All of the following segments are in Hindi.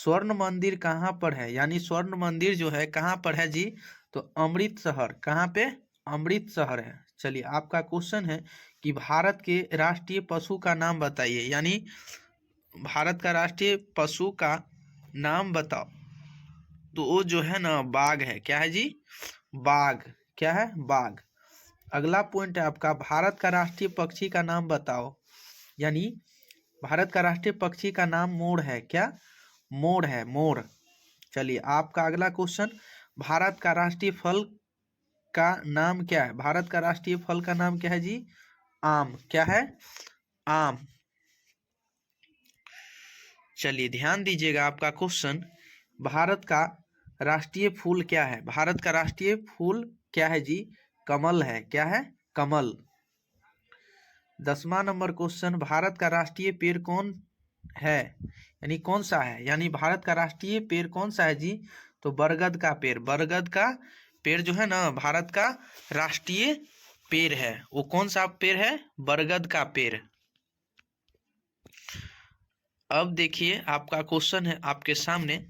स्वर्ण मंदिर कहाँ पर है, यानी स्वर्ण मंदिर जो है कहाँ पर है जी, तो अमृतसर। कहाँ पे, अमृतसर है। चलिए आपका क्वेश्चन है कि भारत के राष्ट्रीय पशु का नाम बताइए, यानी भारत का राष्ट्रीय पशु का नाम बताओ। तो वो जो है ना बाघ है। क्या है जी, बाघ। क्या है, बाघ। अगला पॉइंट है आपका, भारत का राष्ट्रीय पक्षी का नाम बताओ, यानी भारत का राष्ट्रीय पक्षी का नाम मोर है। क्या, मोर है, मोर। चलिए आपका अगला क्वेश्चन, भारत का राष्ट्रीय फल का नाम क्या है, भारत का राष्ट्रीय फल का नाम क्या है जी, आम। क्या है, आम। चलिए ध्यान दीजिएगा आपका क्वेश्चन, भारत का राष्ट्रीय फूल क्या है, भारत का राष्ट्रीय फूल क्या है जी, कमल है। क्या है, कमल। 10वां नंबर क्वेश्चन, भारत का राष्ट्रीय पेड़ कौन है, यानी कौन सा है, यानी भारत का राष्ट्रीय पेड़ कौन सा है जी, तो बरगद का पेड़। बरगद का पेड़ जो है ना भारत का राष्ट्रीय पेड़ है। वो कौन सा पेड़ है, बरगद का पेड़। अब देखिए आपका क्वेश्चन है आपके सामने,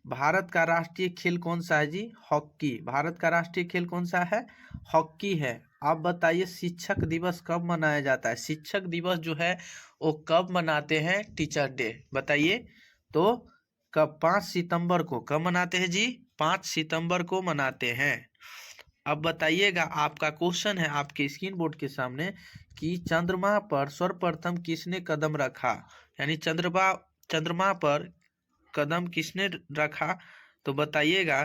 भारत का राष्ट्रीय खेल कौन सा है जी, हॉकी। भारत का राष्ट्रीय खेल कौन सा है, हॉकी है। आप बताइए शिक्षक दिवस कब मनाया जाता है, शिक्षक दिवस जो है वो कब मनाते हैं, टीचर डे। बताइए तो कब, 5 सितंबर को। कब मनाते हैं जी, 5 सितंबर को मनाते हैं। अब बताइएगा आपका क्वेश्चन है आपके स्क्रीन बोर्ड के सामने कि चंद्रमा पर सर्वप्रथम किसने कदम रखा, यानी चंद्रमा पर कदम किसने रखा। तो बताइएगा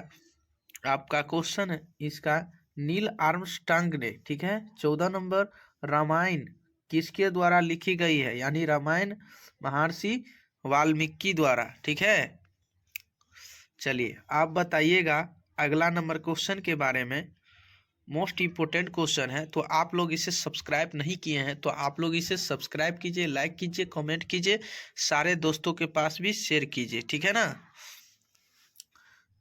आपका क्वेश्चन है इसका, नील आर्मस्ट्रांग ने। ठीक है। 14 नंबर, रामायण किसके द्वारा लिखी गई है, यानी रामायण महर्षि वाल्मीकि द्वारा। ठीक है। चलिए आप बताइएगा अगला नंबर क्वेश्चन के बारे में, मोस्ट इम्पोर्टेंट क्वेश्चन है, तो आप लोग इसे सब्सक्राइब नहीं किए हैं तो आप लोग इसे सब्सक्राइब कीजिए, लाइक कीजिए, कमेंट कीजिए, सारे दोस्तों के पास भी शेयर कीजिए। ठीक है ना।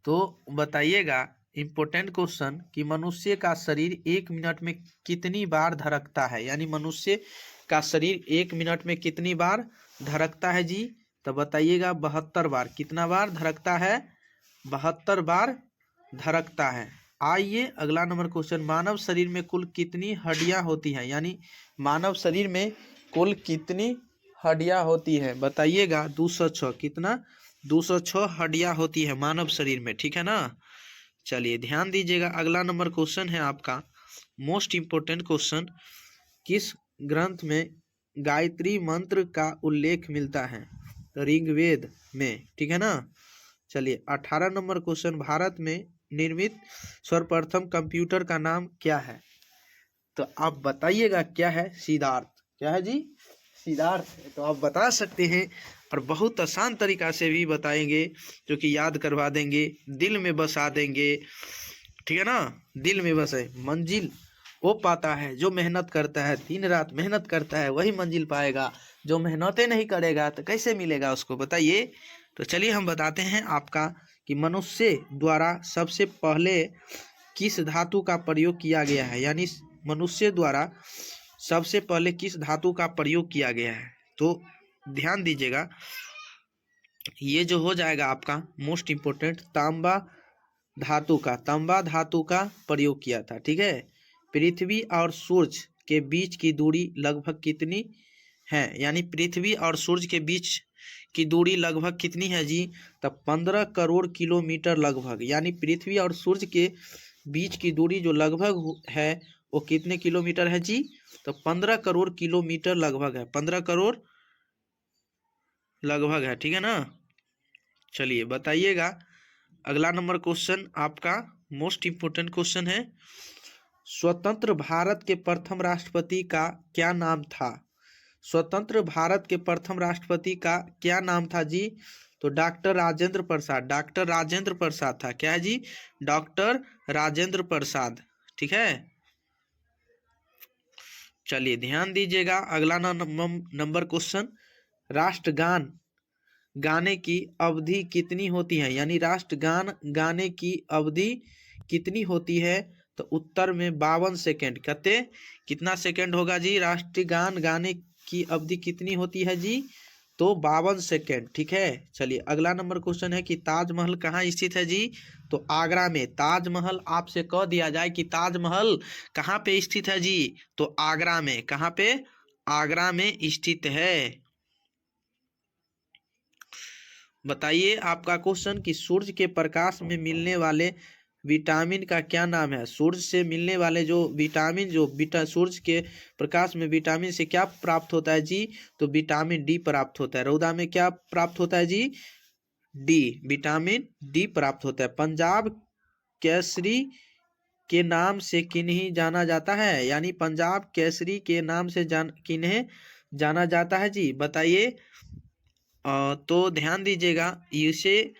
तो बताइएगा इम्पोर्टेंट क्वेश्चन कि मनुष्य का शरीर 1 मिनट में कितनी बार धड़कता है, यानी मनुष्य का शरीर 1 मिनट में कितनी बार धड़कता है जी। तो बताइएगा 72 बार। कितना बार धड़कता है, 72 बार धड़कता है। आइए अगला नंबर क्वेश्चन, मानव शरीर में कुल कितनी हड्डियां होती हैं, यानी मानव शरीर में कुल कितनी हड्डियां होती है। बताइएगा 206। कितना, 206 हड्डियां होती है मानव शरीर में। ठीक है ना। चलिए ध्यान दीजिएगा अगला नंबर क्वेश्चन है आपका, मोस्ट इम्पोर्टेंट क्वेश्चन, किस ग्रंथ में गायत्री मंत्र का उल्लेख मिलता है, ऋग्वेद में। ठीक है ना। चलिए 18 नंबर क्वेश्चन, भारत में निर्मित सर्वप्रथम कंप्यूटर का नाम क्या है। तो आप बताइएगा क्या है, सिद्धार्थ। क्या है जी, सिद्धार्थ। तो आप बता सकते हैं और बहुत आसान तरीका से भी बताएंगे, जो कि याद करवा देंगे, दिल में बसा देंगे। ठीक है ना। दिल में बसे मंजिल वो पाता है जो मेहनत करता है, दिन रात मेहनत करता है वही मंजिल पाएगा, जो मेहनतें नहीं करेगा तो कैसे मिलेगा उसको, बताइए। तो चलिए हम बताते हैं आपका कि मनुष्य द्वारा सबसे पहले किस धातु का प्रयोग किया गया है, यानी मनुष्य द्वारा सबसे पहले किस धातु का प्रयोग किया गया है। तो ध्यान दीजिएगा ये जो हो जाएगा आपका मोस्ट इम्पोर्टेंट, तांबा धातु का, तांबा धातु का प्रयोग किया था। ठीक है। पृथ्वी और सूर्य के बीच की दूरी लगभग कितनी है, यानी पृथ्वी और सूर्य के बीच की दूरी लगभग कितनी है जी, तब 15 करोड़ किलोमीटर लगभग, यानी पृथ्वी और सूर्य के बीच की दूरी जो लगभग है वो कितने किलोमीटर है जी, तो 15 करोड़ किलोमीटर लगभग है, 15 करोड़ लगभग है। ठीक है ना। चलिए बताइएगा अगला नंबर क्वेश्चन आपका मोस्ट इम्पोर्टेंट क्वेश्चन है, स्वतंत्र भारत के प्रथम राष्ट्रपति का क्या नाम था। स्वतंत्र भारत के प्रथम राष्ट्रपति का क्या नाम था जी, तो डॉक्टर राजेंद्र प्रसाद। डॉक्टर राजेंद्र प्रसाद था। क्या है जी, डॉक्टर राजेंद्र प्रसाद। ठीक है। चलिए ध्यान दीजिएगा अगला नंबर क्वेश्चन, राष्ट्रगान गाने की अवधि कितनी होती है, यानी राष्ट्रगान गाने की अवधि कितनी होती है। तो उत्तर में 52 सेकेंड। कितना सेकेंड होगा जी, राष्ट्रगान गाने की अवधि कितनी होती है जी, तो 52 सेकेंड। ठीक है, चलिए अगला नंबर क्वेश्चन है कि ताजमहल कहाँ स्थित है जी? तो आगरा में। ताजमहल आपसे कह दिया जाए कि ताजमहल कहाँ पे स्थित है जी? तो आगरा में। कहाँ पे? आगरा में स्थित है। बताइए आपका क्वेश्चन कि सूर्य के प्रकाश में मिलने वाले विटामिन का क्या नाम है? सूर्य से मिलने वाले जो विटामिन, सूर्य के प्रकाश में विटामिन से क्या प्राप्त होता है जी? तो विटामिन डी प्राप्त होता है। रौदा में क्या प्राप्त होता है जी? डी, विटामिन डी प्राप्त होता है। पंजाब केसरी के नाम से किन्हें जाना जाता है? यानी पंजाब केसरी के नाम से किन्हें जाना जाता है जी? बताइए। तो ध्यान दीजिएगा, इसे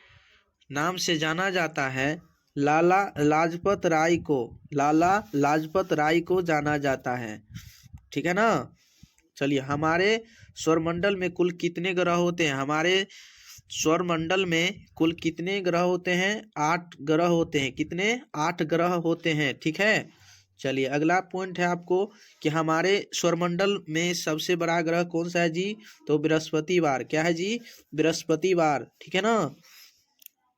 नाम से जाना जाता है लाला लाजपत राय को। लाला लाजपत राय को जाना जाता है। ठीक है ना? चलिए, हमारे सौरमंडल में कुल कितने ग्रह होते हैं? हमारे सौरमंडल में कुल कितने ग्रह होते हैं? 8 ग्रह होते हैं। कितने? 8 ग्रह होते हैं। ठीक है, चलिए अगला पॉइंट है आपको कि हमारे सौरमंडल में सबसे बड़ा ग्रह कौन सा है जी? तो बृहस्पतिवार। क्या है जी? बृहस्पतिवार। ठीक है ना?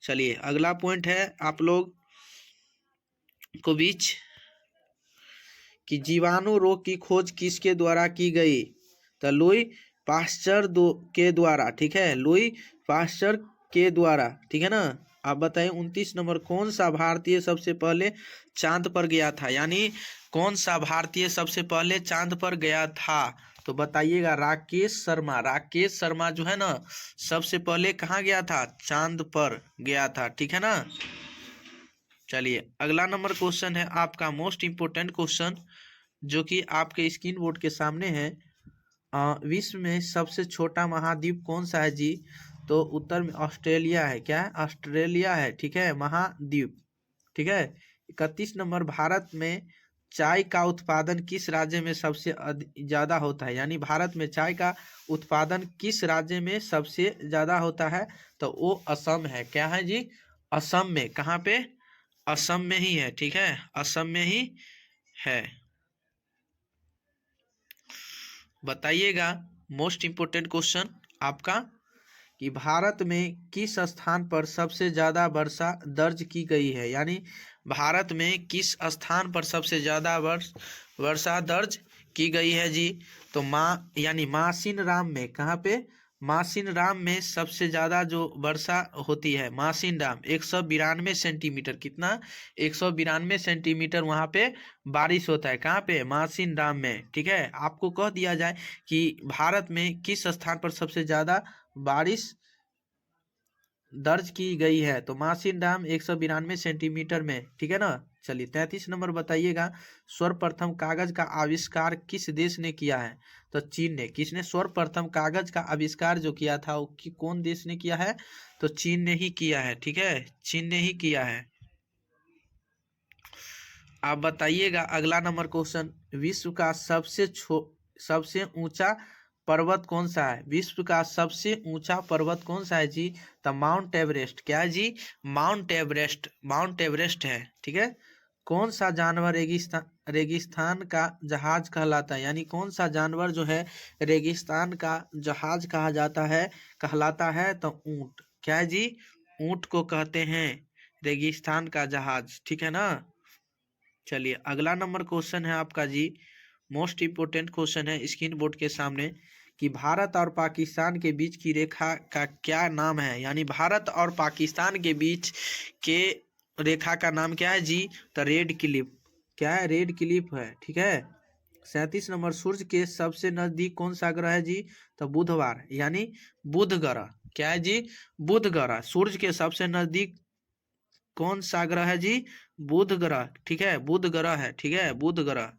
चलिए अगला पॉइंट है आप लोग को बीच कि जीवाणु रोग की खोज किसके द्वारा की गई? तो लुई पाश्चर के द्वारा। ठीक है, लुई पाश्चर के द्वारा। ठीक है ना? आप बताइए 29 नंबर, कौन सा भारतीय सबसे पहले चांद पर गया था? यानी कौन सा भारतीय सबसे पहले चांद पर गया था? तो बताइएगा। राकेश शर्मा। राकेश शर्मा जो है ना, सबसे पहले कहाँ गया था? चांद पर गया था। ठीक है ना? चलिए अगला नंबर क्वेश्चन है आपका मोस्ट इम्पोर्टेंट क्वेश्चन, जो कि आपके स्क्रीन बोर्ड के सामने है। विश्व में सबसे छोटा महाद्वीप कौन सा है जी? तो उत्तर में ऑस्ट्रेलिया है। क्या है? ऑस्ट्रेलिया है। ठीक है, महाद्वीप। ठीक है। 31 नंबर, भारत में चाय का उत्पादन किस राज्य में सबसे ज्यादा होता है? यानी भारत में चाय का उत्पादन किस राज्य में सबसे ज्यादा होता है? तो वो असम है। क्या है जी? असम में। कहाँ पे? असम में ही है। ठीक है, असम में ही है। बताइएगा मोस्ट इम्पोर्टेंट क्वेश्चन आपका कि भारत में किस स्थान पर सबसे ज़्यादा वर्षा दर्ज की गई है? यानी भारत में किस स्थान पर सबसे ज़्यादा वर्षा दर्ज की गई है जी? तो मासिन राम में। कहाँ पे? मासिन राम में सबसे ज़्यादा जो वर्षा होती है, मासिन राम 192 सेंटीमीटर। कितना? 192 सेंटीमीटर वहाँ पे बारिश होता है। कहाँ पे? मासिन राम में। ठीक है, आपको कह दिया जाए कि भारत में किस स्थान पर सबसे ज़्यादा बारिश दर्ज की गई है? तो मासिन डैम 192 सेंटीमीटर में। ठीक है ना? चलिए 33 नंबर बताइएगा, सर्वप्रथम कागज का आविष्कार किस देश ने किया है? तो चीन ने। किसने सर्वप्रथम कागज का आविष्कार जो किया था वो कौन देश ने किया है? तो चीन ने ही किया है। ठीक है, चीन ने ही किया है। आप बताइएगा अगला नंबर क्वेश्चन, विश्व का सबसे ऊंचा पर्वत कौन सा है? विश्व का सबसे ऊंचा पर्वत कौन सा है जी? तो माउंट एवरेस्ट। क्या है जी? Mount Everest. माउंट एवरेस्ट है। ठीक है। कौन सा जानवर रेगिस्तान का जहाज कहलाता है? यानी कौन सा जानवर जो है रेगिस्तान का जहाज कहा जाता है, कहलाता है? तो ऊंट। क्या है जी? ऊंट को कहते हैं रेगिस्तान का जहाज। ठीक है ना? चलिए अगला नंबर क्वेश्चन है आपका जी, मोस्ट इम्पोर्टेंट क्वेश्चन है स्क्रीन बोर्ड के सामने कि भारत और पाकिस्तान के बीच की रेखा का क्या नाम है? यानी भारत और पाकिस्तान के बीच के रेखा का नाम क्या है जी? तो रेड क्लिफ। क्या है? रेड क्लिफ है। ठीक है। 37 नंबर, सूर्य के सबसे नजदीक कौन सा ग्रह है जी? तो बुधवार, यानी बुध ग्रह। क्या है जी? बुध ग्रह। सूर्य के सबसे नजदीक कौन सा ग्रह है जी? बुध ग्रह। ठीक है, बुध ग्रह है। ठीक है, बुध ग्रह।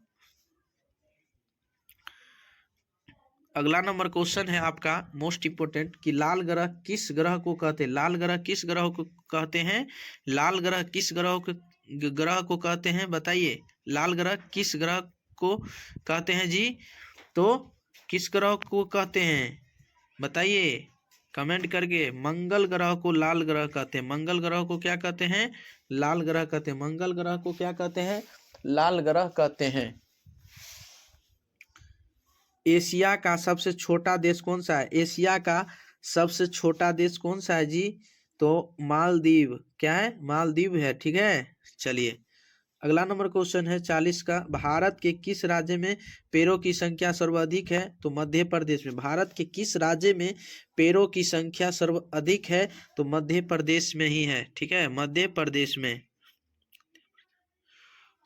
अगला नंबर क्वेश्चन है आपका मोस्ट इम्पोर्टेंट कि लाल ग्रह किस ग्रह को कहते हैं? लाल ग्रह किस ग्रह को कहते हैं? लाल ग्रह किस ग्रह को कहते हैं? बताइए, लाल ग्रह किस ग्रह को कहते हैं जी? तो किस ग्रह को कहते हैं? बताइए कमेंट करके। मंगल ग्रह को लाल ग्रह कहते हैं। मंगल ग्रह को क्या कहते हैं? लाल ग्रह कहते हैं। मंगल ग्रह को क्या कहते हैं? लाल ग्रह कहते हैं। एशिया का सबसे छोटा देश कौन सा है? एशिया का सबसे छोटा देश कौन सा है जी? तो मालदीव। क्या है? मालदीव है। ठीक है, चलिए अगला नंबर क्वेश्चन है 40 का। भारत के किस राज्य में पेड़ों की संख्या सर्वाधिक है? तो मध्य प्रदेश में। भारत के किस राज्य में पेड़ों की संख्या सर्वाधिक है? तो मध्य प्रदेश में ही है। ठीक है, मध्य प्रदेश में।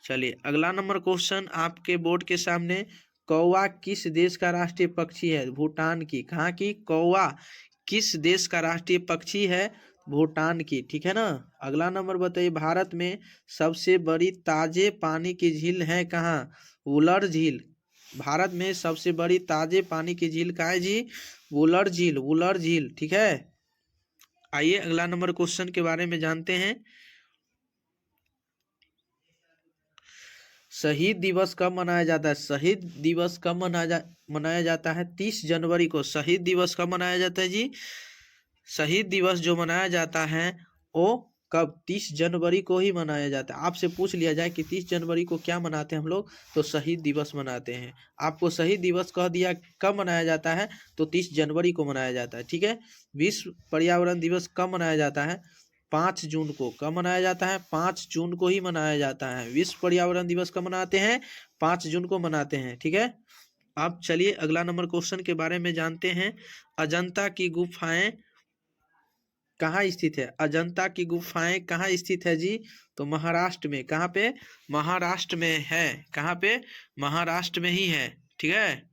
चलिए अगला नंबर क्वेश्चन आपके बोर्ड के सामने। कौवा किस देश का राष्ट्रीय पक्षी है? भूटान की। कहाँ की? कौवा किस देश का राष्ट्रीय पक्षी है? भूटान की। ठीक है ना। अगला नंबर बताइए, भारत में सबसे बड़ी ताजे पानी की झील है कहाँ? वुलर झील। भारत में सबसे बड़ी ताजे पानी की झील कहाँ है जी? वुलर झील। वुलर झील। ठीक है, आइए अगला नंबर क्वेश्चन के बारे में जानते हैं। शहीद दिवस कब मनाया जाता है? शहीद दिवस कब मनाया जाता है? 30 जनवरी को। शहीद दिवस कब मनाया जाता है जी? शहीद दिवस जो मनाया जाता है वो कब? 30 जनवरी को ही मनाया जाता है। आपसे पूछ लिया जाए कि 30 जनवरी को क्या मनाते हैं हम लोग, तो शहीद दिवस मनाते हैं। आपको शहीद दिवस कह दिया, कब मनाया जाता है? तो 30 जनवरी को मनाया जाता है। ठीक है। विश्व पर्यावरण दिवस कब मनाया जाता है? 5 जून को। कब मनाया जाता है? 5 जून को ही मनाया जाता है। विश्व पर्यावरण दिवस कब मनाते हैं? 5 जून को मनाते हैं। ठीक है। अब चलिए अगला नंबर क्वेश्चन के बारे में जानते हैं। अजंता की गुफाएं कहाँ स्थित है? अजंता की गुफाएं कहाँ स्थित है जी? तो महाराष्ट्र में। कहाँ पे? महाराष्ट्र में है। कहाँ पे? महाराष्ट्र में ही है। ठीक है,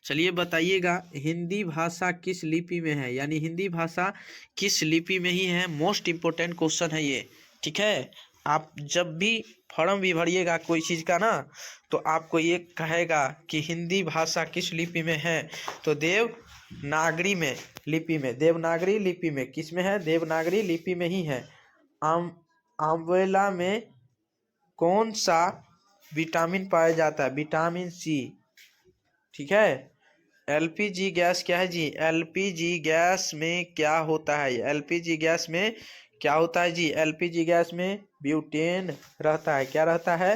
चलिए बताइएगा, हिंदी भाषा किस लिपि में है? यानी हिंदी भाषा किस लिपि में ही है? मोस्ट इम्पोर्टेंट क्वेश्चन है ये। ठीक है, आप जब भी फॉर्म भी भरिएगा कोई चीज़ का ना, तो आपको ये कहेगा कि हिंदी भाषा किस लिपि में है, तो देवनागरी में लिपि में। देवनागरी लिपि में। किस में है? देवनागरी लिपि में ही है। आंवला में कौन सा विटामिन पाया जाता है? Vitamin C. ठीक है। एलपीजी गैस क्या है जी? एलपीजी गैस में क्या होता है? एलपीजी गैस में क्या होता है जी? एलपीजी गैस में ब्यूटेन रहता है। क्या रहता है?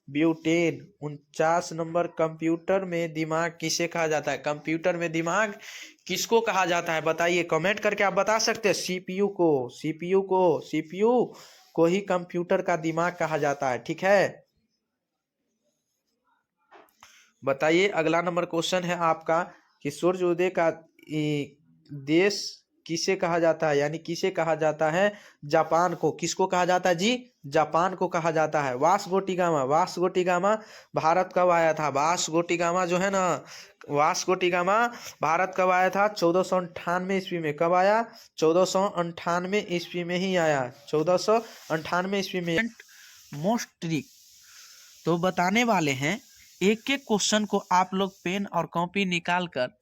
ब्यूटेन। 49 नंबर, कंप्यूटर में दिमाग किसे कहा जाता है? कंप्यूटर में दिमाग किसको कहा जाता है? बताइए, कमेंट करके आप बता सकते हैं। सीपीयू को। सीपीयू को। सीपीयू को ही कंप्यूटर का दिमाग कहा जाता है। ठीक है, बताइए अगला नंबर क्वेश्चन है आपका कि सूर्योदय का देश किसे कहा जाता है? यानी किसे कहा जाता है? जापान को। किसको कहा जाता है जी? जापान को कहा जाता है। Vasco D gamma. Vasco D gamma Bharat कब आया था? वास्को डी गामा जो है ना, वास्को डी गामा भारत कब आया था? 1498 ईस्वी में। कब आया? 1498 ईस्वी में ही आया। 1498 ईस्वी में। मोस्ट ट्रिक तो बताने वाले हैं। एक एक क्वेश्चन को आप लोग पेन और कॉपी निकाल कर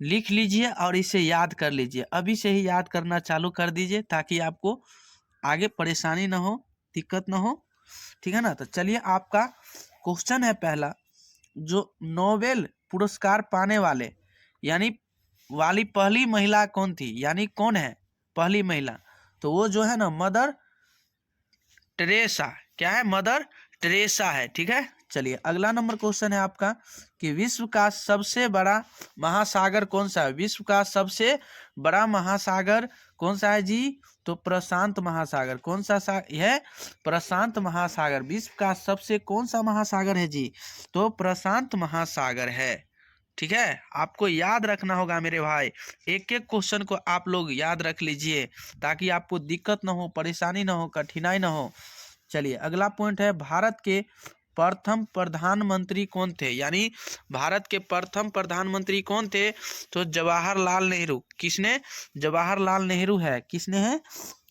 लिख लीजिए और इसे याद कर लीजिए। अभी से ही याद करना चालू कर दीजिए ताकि आपको आगे परेशानी ना हो, दिक्कत ना हो। ठीक है ना। तो चलिए आपका क्वेश्चन है पहला, जो नोबेल पुरस्कार पाने वाले यानी वाली पहली महिला कौन थी? यानी कौन है पहली महिला? तो वो जो है ना मदर टेरेसा। क्या है? मदर टेरेसा है। ठीक है, चलिए अगला नंबर क्वेश्चन है आपका कि विश्व का सबसे बड़ा महासागर कौन सा है? विश्व का सबसे बड़ा महासागर कौन सा है जी? तो प्रशांत महासागर। कौन सा है? प्रशांत महासागर। विश्व का सबसे कौन सा महासागर है जी? तो प्रशांत महासागर है। ठीक है, आपको याद रखना होगा मेरे भाई। एक एक क्वेश्चन को आप लोग याद रख लीजिए ताकि आपको दिक्कत ना हो, परेशानी ना हो, कठिनाई ना हो। चलिए अगला पॉइंट है, भारत के प्रथम प्रधानमंत्री कौन थे? यानी भारत के प्रथम प्रधानमंत्री कौन थे? तो जवाहरलाल नेहरू। किसने? जवाहरलाल नेहरू है। किसने है?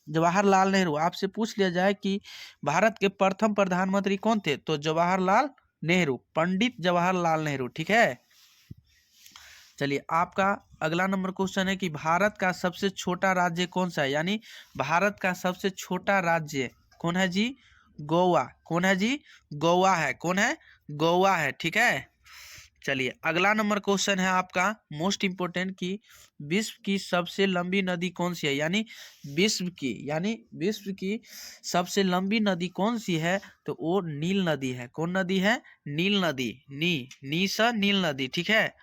जवाहरलाल नेहरू। आपसे पूछ लिया जाए कि भारत के प्रथम प्रधानमंत्री कौन थे, तो जवाहरलाल नेहरू, पंडित जवाहरलाल नेहरू। ठीक है, चलिए आपका अगला नंबर क्वेश्चन है कि भारत का सबसे छोटा राज्य कौन सा है? यानी भारत का सबसे छोटा राज्य कौन है जी? गोवा। कौन है जी? गोवा है। कौन है? गोवा है। ठीक है, चलिए अगला नंबर क्वेश्चन है आपका मोस्ट इम्पोर्टेंट कि विश्व की सबसे लंबी नदी कौन सी है, विश्व की सबसे लंबी नदी कौन सी है, तो वो नील नदी है। कौन नदी है? नील नदी। नील नदी, ठीक है।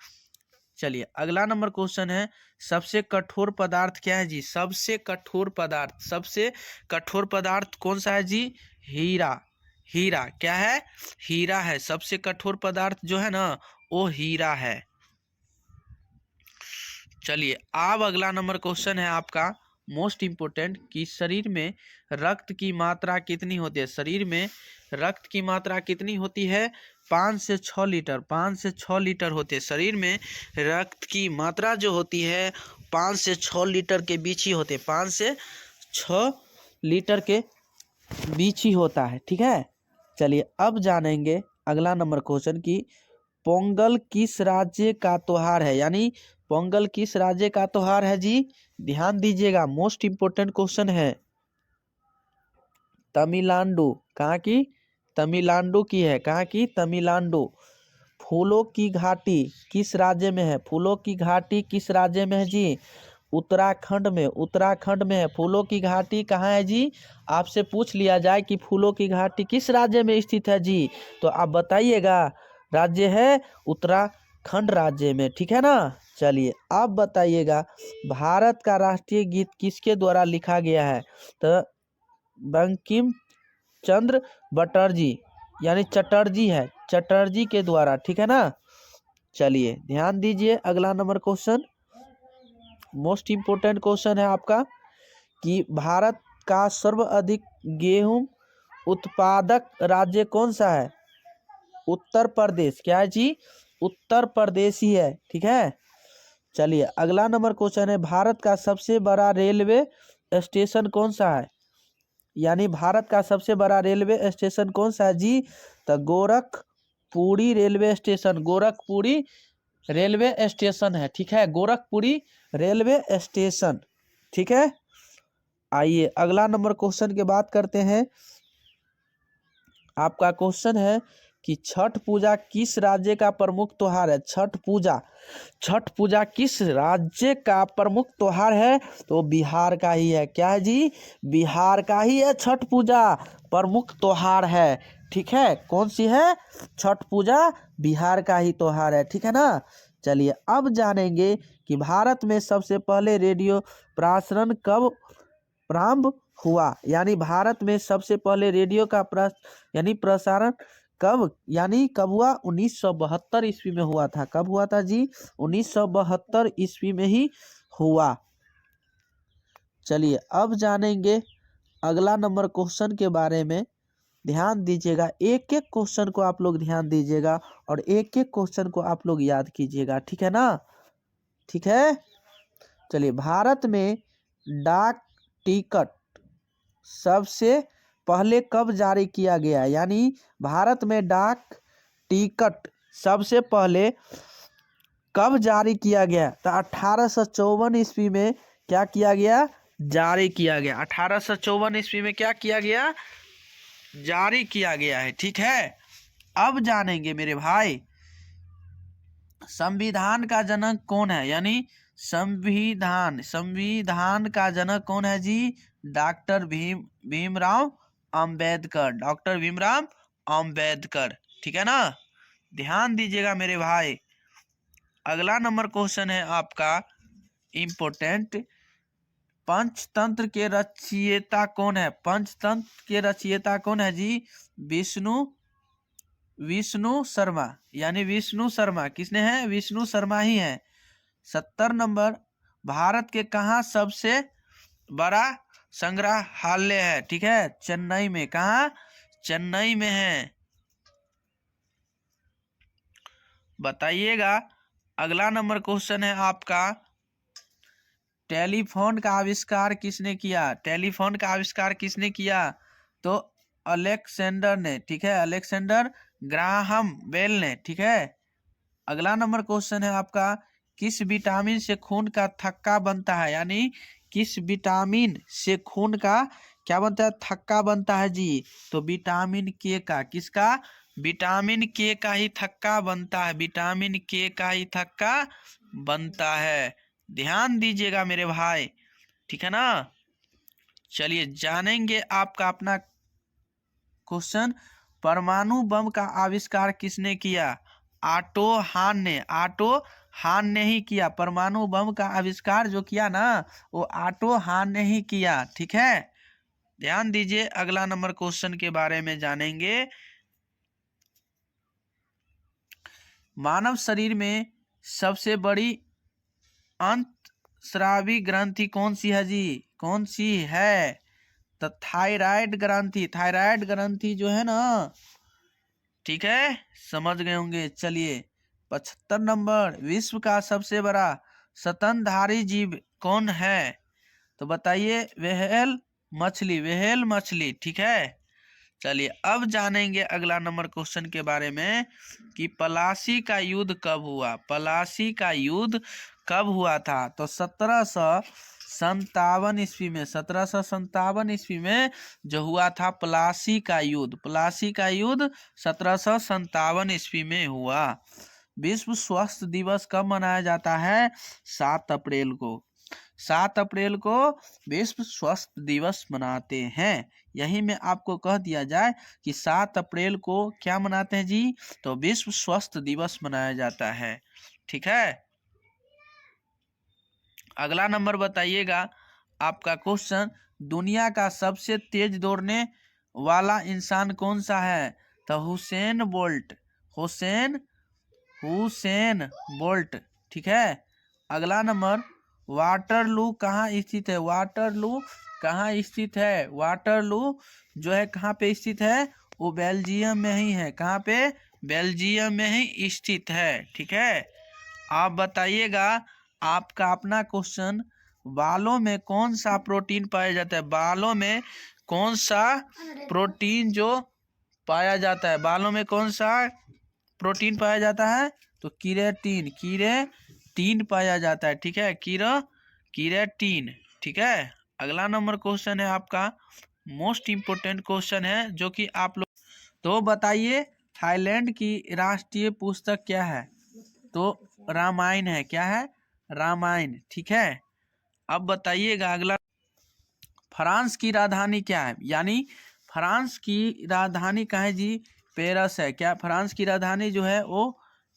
चलिए अगला नंबर क्वेश्चन है सबसे कठोर पदार्थ क्या है जी? सबसे कठोर पदार्थ कौन सा है जी? हीरा क्या है? हीरा है। सबसे कठोर पदार्थ जो है ना वो हीरा है। चलिए अब अगला नंबर क्वेश्चन है आपका मोस्ट इम्पोर्टेंट कि शरीर में रक्त की मात्रा कितनी होती है? शरीर में रक्त की मात्रा कितनी होती है? 5 से 6 लीटर। 5 से 6 लीटर होते हैं। शरीर में रक्त की मात्रा जो होती है 5 से 6 लीटर के बीच ही होते हैं। 5 से 6 लीटर के बीच ही होता है, ठीक है। चलिए अब जानेंगे अगला नंबर क्वेश्चन की पोंगल किस राज्य का त्योहार है, यानी पोंगल किस राज्य का त्योहार है जी? ध्यान दीजिएगा, मोस्ट इम्पोर्टेंट क्वेश्चन है। तमिलनाडु। कहाँ की? तमिलनाडु की है। कहाँ की? तमिलनाडु। फूलों की घाटी किस राज्य में है? फूलों की घाटी किस राज्य में है जी? उत्तराखंड में है। फूलों की घाटी कहाँ है जी? आपसे पूछ लिया जाए कि फूलों की घाटी किस राज्य में स्थित है जी, तो आप बताइएगा। राज्य है उत्तराखंड राज्य में, ठीक है ना। चलिए आप बताइएगा भारत का राष्ट्रीय गीत किसके द्वारा लिखा गया है? तो बंकिम चंद्र चटर्जी यानी चटर्जी है, चटर्जी के द्वारा, ठीक है ना। चलिए ध्यान दीजिए अगला number question most important question है आपका कि भारत का सर्वाधिक गेहूं उत्पादक राज्य कौन सा है? उत्तर प्रदेश। क्या है जी? उत्तर प्रदेश ही है, ठीक है। चलिए अगला नंबर क्वेश्चन है भारत का सबसे बड़ा रेलवे स्टेशन कौन सा है, यानी भारत का सबसे बड़ा रेलवे स्टेशन कौन सा है जी? तो गोरखपुरी रेलवे स्टेशन है, ठीक है। गोरखपुरी रेलवे स्टेशन, ठीक है। आइए अगला नंबर क्वेश्चन की बात करते हैं। आपका क्वेश्चन है कि छठ पूजा किस राज्य का प्रमुख त्योहार है? छठ पूजा किस राज्य का प्रमुख त्योहार है? तो बिहार का ही है। क्या है जी? बिहार का ही है छठ पूजा प्रमुख त्योहार है, ठीक है। कौन सी है? छठ पूजा बिहार का ही त्योहार है, ठीक है ना। चलिए अब जानेंगे कि भारत में सबसे पहले रेडियो प्रसारण कब प्रारंभ हुआ, यानी भारत में सबसे पहले रेडियो का प्रसारण कब हुआ? 1972 ईस्वी में हुआ था। कब हुआ था जी? 1972 ईस्वी में ही हुआ। चलिए अब जानेंगे अगला नंबर क्वेश्चन के बारे में। ध्यान दीजिएगा, एक एक क्वेश्चन को आप लोग ध्यान दीजिएगा और एक एक क्वेश्चन को आप लोग याद कीजिएगा, ठीक है ना। ठीक है। चलिए भारत में डाक टिकट सबसे पहले कब जारी किया गया, यानी भारत में डाक टिकट सबसे पहले कब जारी किया गया? तो 1854 ईस्वी में क्या किया गया? जारी किया गया। 1854 ईस्वी में क्या किया गया? जारी किया गया है, ठीक है। अब जानेंगे मेरे भाई संविधान का जनक कौन है, यानी संविधान का जनक कौन है जी? डॉक्टर भीमराव अंबेडकर, ठीक है ना। ध्यान दीजिएगा मेरे भाई। अगला नंबर क्वेश्चन है आपका इम्पोर्टेंट, पंचतंत्र के रचयिता कौन है? पंचतंत्र के रचयिता कौन है जी? विष्णु शर्मा, यानी विष्णु शर्मा। किसने है? विष्णु शर्मा ही है। 70 नंबर, भारत के कहाँ सबसे बड़ा संग्रहालय है? ठीक है, चेन्नई में। कहाँ? चेन्नई में है। बताइएगा अगला नंबर क्वेश्चन है आपका, टेलीफोन का आविष्कार किसने किया? टेलीफोन का आविष्कार किसने किया? तो अलेक्जेंडर ने, ठीक है, अलेक्जेंडर ग्राहम बेल ने, ठीक है। अगला नंबर क्वेश्चन है आपका, किस विटामिन से खून का थक्का बनता है? यानी किस विटामिन से खून का क्या बनता है? थक्का बनता है जी। तो विटामिन के का। किसका? विटामिन के का ही थक्का बनता है, विटामिन के का ही थक्का बनता है। ध्यान दीजिएगा मेरे भाई, ठीक है ना। चलिए जानेंगे आपका अपना क्वेश्चन, परमाणु बम का आविष्कार किसने किया? ऑटो हान ने, ऑटो हान ने ही किया। परमाणु बम का आविष्कार जो किया ना, वो ऑटो हान ने ही किया, ठीक है। ध्यान दीजिए, अगला नंबर क्वेश्चन के बारे में जानेंगे। मानव शरीर में सबसे बड़ी अंतस्रावी ग्रंथि कौन सी है जी? कौन सी है? तो थायराइड ग्रंथि, थायराइड ग्रंथि जो है ना, ठीक है, समझ गए होंगे। चलिए 75 नंबर, विश्व का सबसे बड़ा स्तनधारी जीव कौन है? तो बताइए, व्हेल मछली, व्हेल मछली, ठीक है। चलिए अब जानेंगे अगला नंबर क्वेश्चन के बारे में कि पलासी का युद्ध कब हुआ? पलासी का युद्ध कब हुआ था? तो 1757 ईस्वी में, 1757 ईस्वी में जो हुआ था पलासी का युद्ध, पलासी का युद्ध 1757 ईस्वी में हुआ। विश्व स्वास्थ्य दिवस कब मनाया जाता है? 7 अप्रैल को, 7 अप्रैल को विश्व स्वास्थ्य दिवस मनाते हैं। यही में आपको कह दिया जाए कि 7 अप्रैल को क्या मनाते हैं जी? तो विश्व स्वास्थ्य दिवस मनाया जाता है, ठीक है। अगला नंबर बताइएगा आपका क्वेश्चन, दुनिया का सबसे तेज दौड़ने वाला इंसान कौन सा है? तो Usain Bolt, Hussain Usain Bolt, ठीक है। अगला नंबर, वाटरलू कहाँ स्थित है? वाटरलू कहाँ स्थित है? वाटरलू जो है कहाँ पे स्थित है? वो बेल्जियम में ही है। कहाँ पे? बेल्जियम में ही स्थित है, ठीक है। आप बताइएगा आपका अपना क्वेश्चन, बालों में कौन सा प्रोटीन पाया जाता है? बालों में कौन सा प्रोटीन जो पाया जाता है? बालों में कौन सा प्रोटीन पाया जाता है? तो कीरेटिन, कीरेटिन पाया जाता है, ठीक है। कीरेटिन, ठीक है। अगला नंबर क्वेश्चन है आपका, मोस्ट इम्पोर्टेंट क्वेश्चन है जो कि आप लोग, तो बताइए थाईलैंड की राष्ट्रीय पुस्तक क्या है? तो रामायण है। क्या है? रामायण, ठीक है। अब बताइएगा अगला, फ्रांस की राजधानी क्या है? यानी फ्रांस की राजधानी कहाँ है जी? पेरिस है। क्या? फ्रांस की राजधानी जो है वो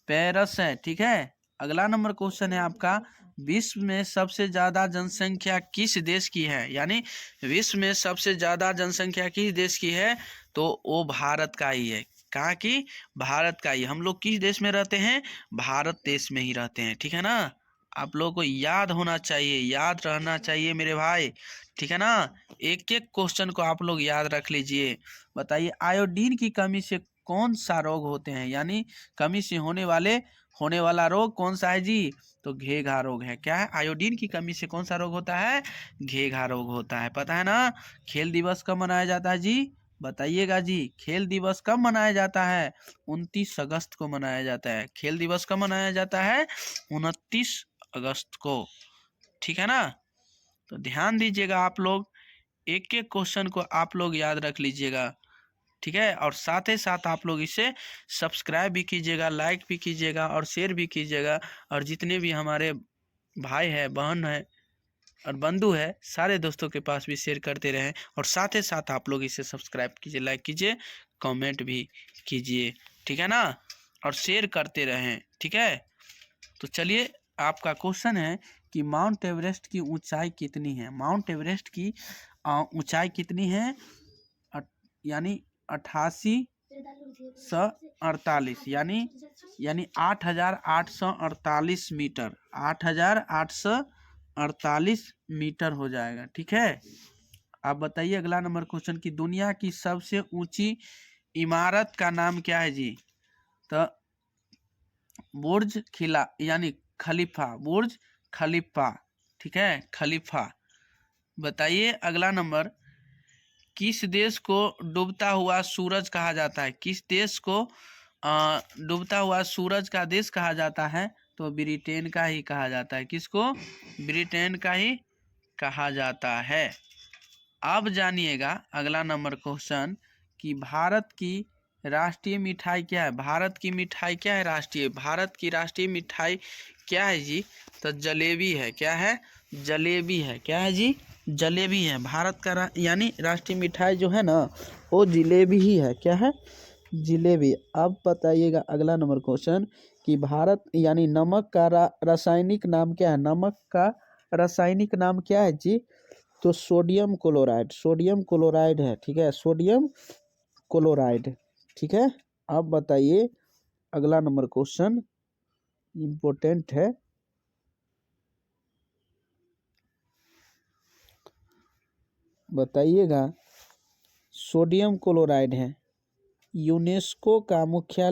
पेरिस है, ठीक है। अगला नंबर क्वेश्चन है आपका, विश्व में सबसे ज्यादा जनसंख्या किस देश की है? यानी विश्व में सबसे ज्यादा जनसंख्या किस देश की है? तो वो भारत का ही है। कहाँ की? भारत का ही। हम लोग किस देश में रहते हैं? भारत देश में ही रहते हैं, ठीक है ना। आप लोगों को याद होना चाहिए, याद रहना चाहिए मेरे भाई, ठीक है ना। एक एक क्वेश्चन को आप लोग याद रख लीजिए। बताइए, आयोडीन की कमी से कौन सा रोग होते हैं? यानी कमी से होने वाला रोग कौन सा है जी? तो घेघा रोग है। क्या है? आयोडीन की कमी से कौन सा रोग होता है? घेघा रोग होता है, पता है ना। खेल दिवस कब मनाया जाता है जी? बताइएगा जी, खेल दिवस कब मनाया जाता है? 29 अगस्त को मनाया जाता है। खेल दिवस कब मनाया जाता है? 29 अगस्त को, ठीक है ना। तो ध्यान दीजिएगा आप लोग, एक एक क्वेश्चन को आप लोग याद रख लीजिएगा, ठीक है। और साथ ही साथ आप लोग इसे सब्सक्राइब भी कीजिएगा, लाइक भी कीजिएगा और शेयर भी कीजिएगा। और जितने भी हमारे भाई है, बहन है और बंधु है, सारे दोस्तों के पास भी शेयर करते रहें। और साथ ही साथ आप लोग इसे सब्सक्राइब कीजिए, लाइक कीजिए, कमेंट भी कीजिए, ठीक है ना। और शेयर करते रहें, ठीक है। तो चलिए आपका क्वेश्चन है कि माउंट एवरेस्ट की ऊंचाई कितनी है? माउंट एवरेस्ट की ऊंचाई कितनी है? यानी 8848, यानी 8848 मीटर, 8848 मीटर हो जाएगा, ठीक है। आप बताइए अगला नंबर क्वेश्चन की दुनिया की सबसे ऊंची इमारत का नाम क्या है जी? तो बुर्ज खिला यानी खलीफा, बुर्ज खलीफा, ठीक है, खलीफा। बताइए अगला नंबर, किस देश को डूबता हुआ सूरज कहा जाता है? किस देश को डूबता हुआ सूरज का देश कहा जाता है? तो ब्रिटेन का ही कहा जाता है। किसको? ब्रिटेन का ही कहा जाता है। अब जानिएगा अगला नंबर क्वेश्चन कि भारत की राष्ट्रीय मिठाई क्या है? भारत की मिठाई क्या है राष्ट्रीय? भारत की राष्ट्रीय मिठाई क्या है जी? तो जलेबी है। क्या है? जलेबी है। क्या है जी? जलेबी है। भारत का यानी राष्ट्रीय मिठाई जो है ना वो जिलेबी ही है। क्या है? जिलेबी। अब बताइएगा अगला नंबर क्वेश्चन कि भारत यानी नमक का रासायनिक नाम क्या है? नमक का रासायनिक नाम क्या है जी? तो सोडियम क्लोराइड। सोडियम क्लोराइड है। ठीक है, सोडियम क्लोराइड। ठीक है। अब बताइए अगला नंबर क्वेश्चन इम्पोर्टेंट है। बताइएगा सोडियम क्लोराइड है यूनेस्को का मुख्यालय